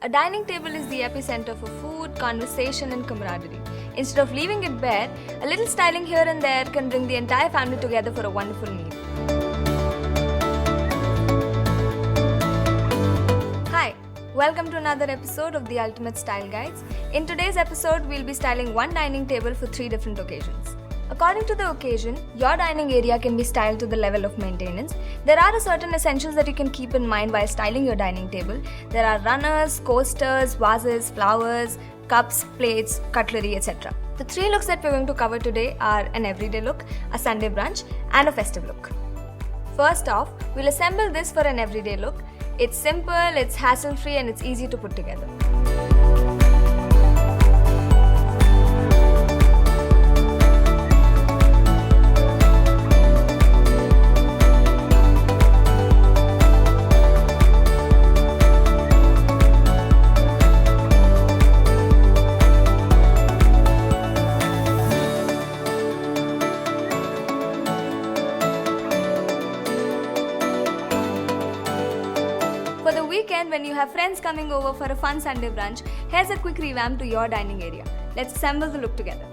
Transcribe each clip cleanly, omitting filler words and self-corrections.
A dining table is the epicenter for food, conversation, and camaraderie. Instead of leaving it bare, a little styling here and there can bring the entire family together for a wonderful meal. Hi, welcome to another episode of the Ultimate Style Guides. In today's episode, we'll be styling one dining table for 3 different occasions. According to the occasion, your dining area can be styled to the level of maintenance. There are certain essentials that you can keep in mind while styling your dining table. There are runners, coasters, vases, flowers, cups, plates, cutlery, etc. The 3 looks that we're going to cover today are an everyday look, a Sunday brunch, and a festive look. First off, we'll assemble this for an everyday look. It's simple, it's hassle-free, and it's easy to put together. For the weekend, when you have friends coming over for a fun Sunday brunch, here's a quick revamp to your dining area. Let's assemble the look together.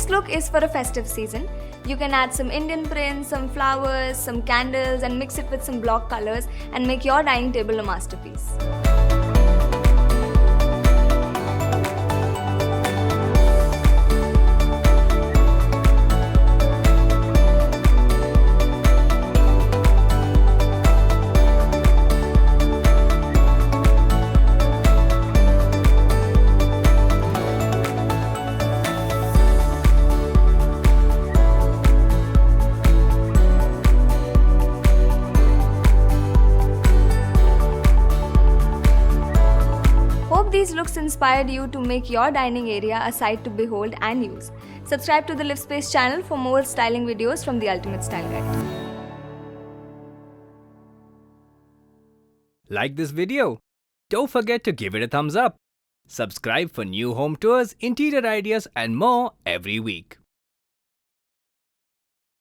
Look is for a festive season. You can add some Indian prints, some flowers, some candles, and mix it with some block colors and make your dining table a masterpiece. These looks inspired you to make your dining area a sight to behold and use. Subscribe to the Livspace channel for more styling videos from the Ultimate Style Guide. Like this video? Don't forget to give it a thumbs up. Subscribe for new home tours, interior ideas, and more every week.